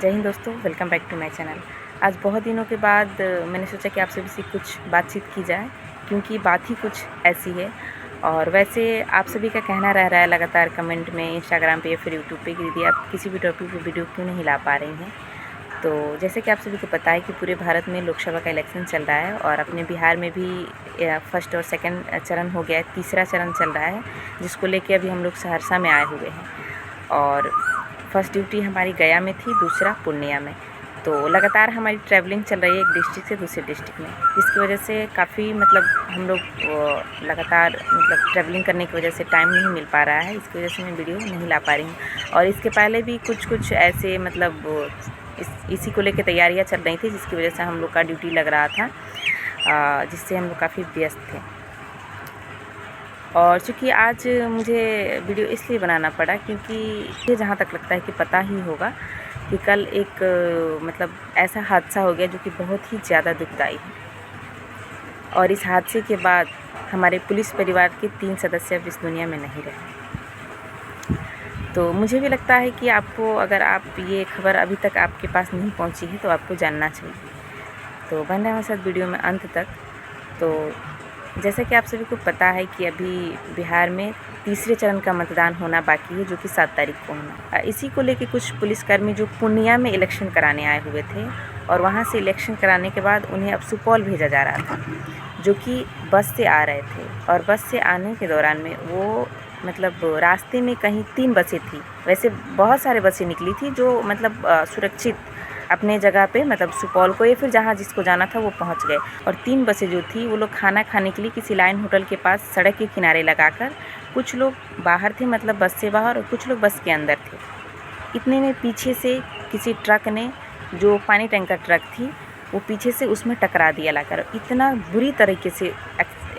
जय हिंद दोस्तों, welcome back to my channel. आज बहुत दिनों के बाद मैंने सोचा कि आप सभी से कुछ बातचीत की जाए, क्योंकि बात ही कुछ ऐसी है। और वैसे आप सभी का कहना रह रहा है लगातार कमेंट में, इंस्टाग्राम पे या फिर यूट्यूब पे, कि दीदी आप किसी भी टॉपिक पे वीडियो क्यों नहीं ला पा रही हैं। तो जैसे कि आप सभी को पता है कि पूरे भारत में लोकसभा का इलेक्शन चल रहा है और अपने बिहार में भी फर्स्ट और सेकंड चरण हो गया है, तीसरा चरण चल रहा है, जिसको लेके अभी हम लोग सहरसा में आए हुए हैं। और फर्स्ट ड्यूटी हमारी गया में थी, दूसरा पूर्णिया में। तो लगातार हमारी ट्रैवलिंग चल रही है एक डिस्ट्रिक्ट से दूसरे डिस्ट्रिक्ट में, जिसकी वजह से काफ़ी हम लोग लगातार ट्रैवलिंग करने की वजह से टाइम नहीं मिल पा रहा है। इसकी वजह से मैं वीडियो नहीं ला पा रही हूँ। और इसके पहले भी कुछ ऐसे इसी को लेकर तैयारियाँ चल रही थी, जिसकी वजह से हम लोग का ड्यूटी लग रहा था, जिससे हम लोग काफ़ी व्यस्त थे। और चूँकि आज मुझे वीडियो इसलिए बनाना पड़ा क्योंकि मुझे जहाँ तक लगता है कि पता ही होगा कि कल एक ऐसा हादसा हो गया जो कि बहुत ही ज़्यादा दुखदाई है। और इस हादसे के बाद हमारे पुलिस परिवार के 3 सदस्य अब इस दुनिया में नहीं रहे। तो मुझे भी लगता है कि आपको, अगर आप ये खबर अभी तक आपके पास नहीं पहुंची है, तो आपको जानना चाहिए। तो बन रहे हमारे साथ वीडियो में अंत तक। तो जैसा कि आप सभी को पता है कि अभी बिहार में तीसरे चरण का मतदान होना बाकी है, जो कि 7 तारीख को होना। इसी को लेके कुछ पुलिसकर्मी जो पूर्णिया में इलेक्शन कराने आए हुए थे, और वहाँ से इलेक्शन कराने के बाद उन्हें अब सुपौल भेजा जा रहा था, जो कि बस से आ रहे थे। और बस से आने के दौरान में वो रास्ते में कहीं 3 बसें थी। वैसे बहुत सारे बसें निकली थी जो सुरक्षित अपने जगह पे, सुपौल को या फिर जहाँ जिसको जाना था वो पहुँच गए। और 3 बसें जो थी वो लोग खाना खाने के लिए किसी लाइन होटल के पास सड़क के किनारे लगाकर, कुछ लोग बाहर थे, बस से बाहर, और कुछ लोग बस के अंदर थे। इतने में पीछे से किसी ट्रक ने, जो पानी टैंकर ट्रक थी, वो पीछे से उसमें टकरा दिया लाकर। इतना बुरी तरीके से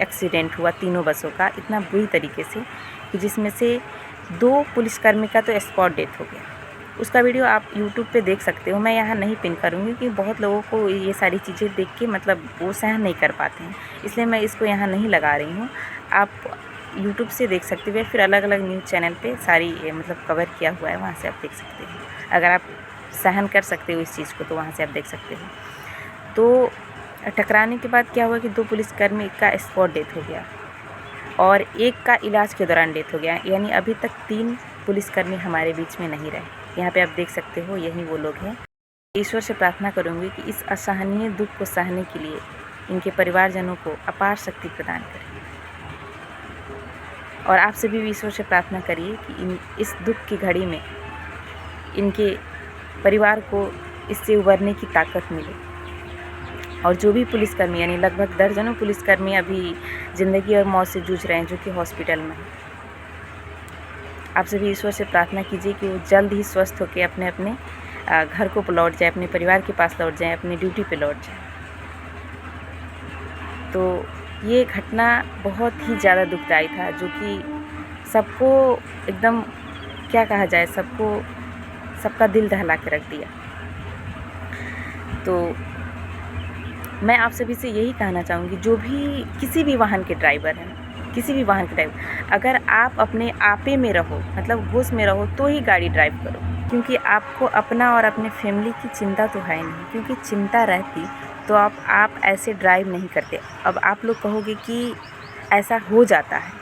एक्सीडेंट हुआ तीनों बसों का, इतना बुरी तरीके से कि जिसमें से 2 पुलिसकर्मी का तो स्पॉट डेथ हो गया। उसका वीडियो आप यूट्यूब पे देख सकते हो, मैं यहाँ नहीं पिन करूँगी कि बहुत लोगों को ये सारी चीज़ें देख के वो सहन नहीं कर पाते हैं, इसलिए मैं इसको यहाँ नहीं लगा रही हूँ। आप यूट्यूब से देख सकते हो या फिर अलग अलग न्यूज़ चैनल पे सारी कवर किया हुआ है, वहाँ से आप देख सकते हो। अगर आप सहन कर सकते हो इस चीज़ को तो वहाँ से आप देख सकते हो। तो टकराने के बाद क्या हुआ कि 2 पुलिसकर्मी का स्पॉट डेथ हो गया और एक का इलाज के दौरान डेथ हो गया। यानी अभी तक 3 पुलिसकर्मी हमारे बीच में नहीं रहे। यहाँ पे आप देख सकते हो, यही वो लोग हैं। ईश्वर से प्रार्थना करूँगी कि इस असहनीय दुख को सहने के लिए इनके परिवारजनों को अपार शक्ति प्रदान करें। और आप सभी भी ईश्वर से प्रार्थना करिए कि इस दुख की घड़ी में इनके परिवार को इससे उबरने की ताकत मिले। और जो भी पुलिसकर्मी, यानी लगभग दर्जनों पुलिसकर्मी अभी ज़िंदगी और मौत से जूझ रहे हैं, जो कि हॉस्पिटल में हैं, आप सभी ईश्वर से प्रार्थना कीजिए कि वो जल्द ही स्वस्थ होकर अपने अपने घर को लौट जाए, अपने परिवार के पास लौट जाए, अपनी ड्यूटी पे लौट जाए। तो ये घटना बहुत ही ज़्यादा दुखदाई था, जो कि सबको एकदम, क्या कहा जाए, सबका दिल दहला के रख दिया। तो मैं आप सभी से यही कहना चाहूँगी, जो भी किसी भी वाहन के ड्राइवर हैं, अगर आप अपने आपे में रहो, होश में रहो, तो ही गाड़ी ड्राइव करो। क्योंकि आपको अपना और अपने फैमिली की चिंता तो है नहीं, क्योंकि चिंता रहती तो आप ऐसे ड्राइव नहीं करते। अब आप लोग कहोगे कि ऐसा हो जाता है,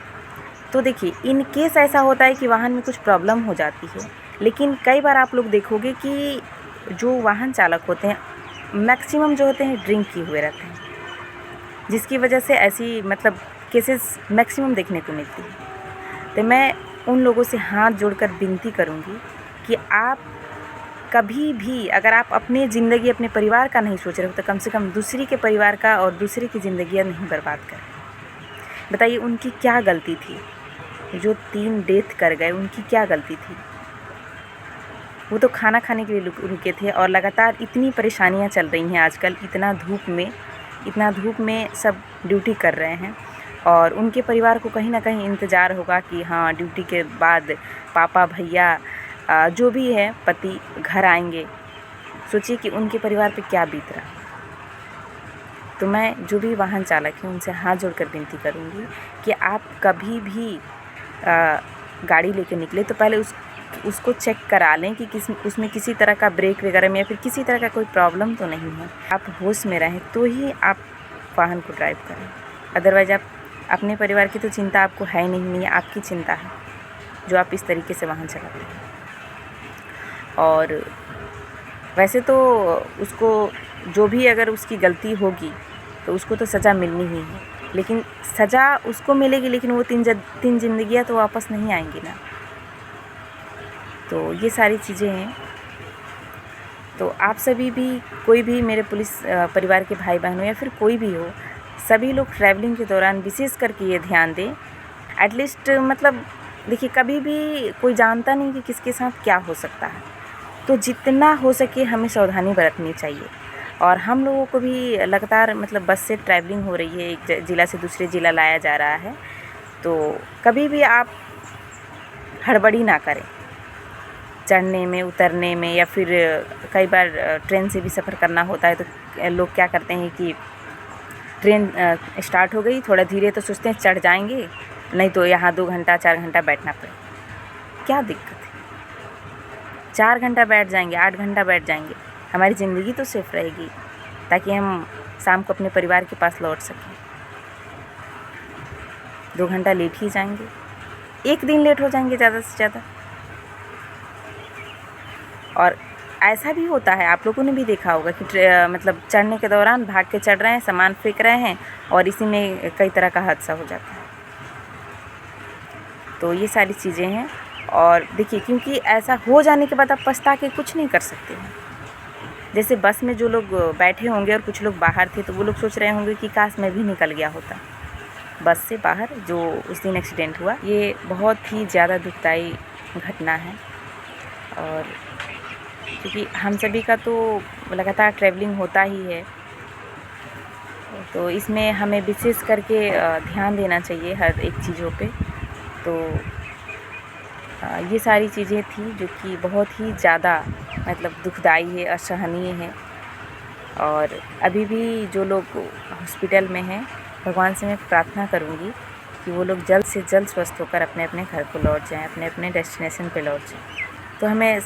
तो देखिए, इन केस ऐसा होता है कि वाहन में कुछ प्रॉब्लम हो जाती है, लेकिन कई बार आप लोग देखोगे कि जो वाहन चालक होते हैं, मैक्सिमम जो होते हैं ड्रिंक किए हुए रहते हैं, जिसकी वजह से ऐसी केसेस मैक्सिमम देखने को मिलती है। तो मैं उन लोगों से हाथ जोड़कर विनती करूंगी कि आप कभी भी, अगर आप अपनी ज़िंदगी, अपने परिवार का नहीं सोच रहे हो, तो कम से कम दूसरी के परिवार का और दूसरे की ज़िंदगी नहीं बर्बाद करें। बताइए, उनकी क्या गलती थी? जो 3 डेथ कर गए, उनकी क्या गलती थी? वो तो खाना खाने के लिए रुके थे। और लगातार इतनी परेशानियां चल रही हैं आजकल, इतना धूप में सब ड्यूटी कर रहे हैं, और उनके परिवार को कहीं ना कहीं इंतज़ार होगा कि हाँ, ड्यूटी के बाद पापा, भैया, जो भी है, पति घर आएंगे। सोचिए कि उनके परिवार पे क्या बीत रहा। तो मैं जो भी वाहन चालक हैं उनसे हाथ जोड़कर विनती करूँगी कि आप कभी भी गाड़ी लेकर निकले तो पहले उसको चेक करा लें कि उसमें किसी तरह का ब्रेक वगैरह में या फिर किसी तरह का कोई प्रॉब्लम तो नहीं है। आप होश में रहें तो ही आप वाहन को ड्राइव करें। अदरवाइज़ आप अपने परिवार की तो चिंता आपको है नहीं है, आपकी चिंता है जो आप इस तरीके से वाहन चलाते हैं। और वैसे तो उसको जो भी अगर उसकी गलती होगी तो उसको तो सज़ा मिलनी ही है, लेकिन सज़ा उसको मिलेगी, लेकिन वो तीन जिंदगियां तो वापस नहीं आएंगी ना। तो ये सारी चीज़ें हैं। तो आप सभी भी, कोई भी मेरे पुलिस परिवार के भाई बहनों या फिर कोई भी हो, सभी लोग ट्रैवलिंग के दौरान विशेष करके ये ध्यान दें। एटलीस्ट मतलब देखिए, कभी भी कोई जानता नहीं कि किसके साथ क्या हो सकता है, तो जितना हो सके हमें सावधानी बरतनी चाहिए। और हम लोगों को भी लगातार मतलब बस से ट्रैवलिंग हो रही है, एक ज़िला से दूसरे ज़िला लाया जा रहा है, तो कभी भी आप हड़बड़ी ना करें चढ़ने में, उतरने में, या फिर कई बार ट्रेन से भी सफ़र करना होता है तो लोग क्या करते हैं कि ट्रेन स्टार्ट हो गई, थोड़ा धीरे, तो सोचते हैं चढ़ जाएंगे, नहीं तो यहाँ 2 घंटा 4 घंटा बैठना पड़े। क्या दिक्कत है, 4 घंटा बैठ जाएंगे, 8 घंटा बैठ जाएंगे, हमारी ज़िंदगी तो सेफ रहेगी, ताकि हम शाम को अपने परिवार के पास लौट सकें। 2 घंटा लेट ही जाएंगे, एक दिन लेट हो जाएंगे ज़्यादा से ज़्यादा। और ऐसा भी होता है, आप लोगों ने भी देखा होगा कि मतलब चढ़ने के दौरान भाग के चढ़ रहे हैं, सामान फेंक रहे हैं, और इसी में कई तरह का हादसा हो जाता है। तो ये सारी चीज़ें हैं। और देखिए, क्योंकि ऐसा हो जाने के बाद आप पछता के कुछ नहीं कर सकते हैं। जैसे बस में जो लोग बैठे होंगे और कुछ लोग बाहर थे, तो वो लोग सोच रहे होंगे कि काश मैं भी निकल गया होता बस से बाहर। जो उस दिन एक्सीडेंट हुआ, ये बहुत ही ज़्यादा दुखदाई घटना है। और क्योंकि हम सभी का तो लगातार ट्रैवलिंग होता ही है, तो इसमें हमें विशेष करके ध्यान देना चाहिए हर एक चीज़ों पे। तो ये सारी चीज़ें थी जो कि बहुत ही ज़्यादा मतलब दुखदाई है, असहनीय है। और अभी भी जो लोग हॉस्पिटल में हैं, भगवान से मैं प्रार्थना करूँगी कि वो लोग जल्द से जल्द स्वस्थ होकर अपने अपने घर को लौट जाएं, अपने अपने डेस्टिनेशन पे लौट जाएं। तो हमें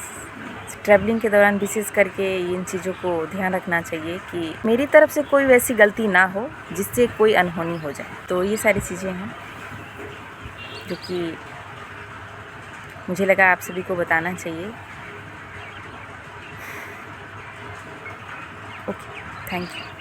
ट्रैवलिंग के दौरान विशेष करके इन चीज़ों को ध्यान रखना चाहिए कि मेरी तरफ से कोई वैसी गलती ना हो जिससे कोई अनहोनी हो जाए। तो ये सारी चीज़ें हैं जो कि मुझे लगा आप सभी को बताना चाहिए। Okay, thank you.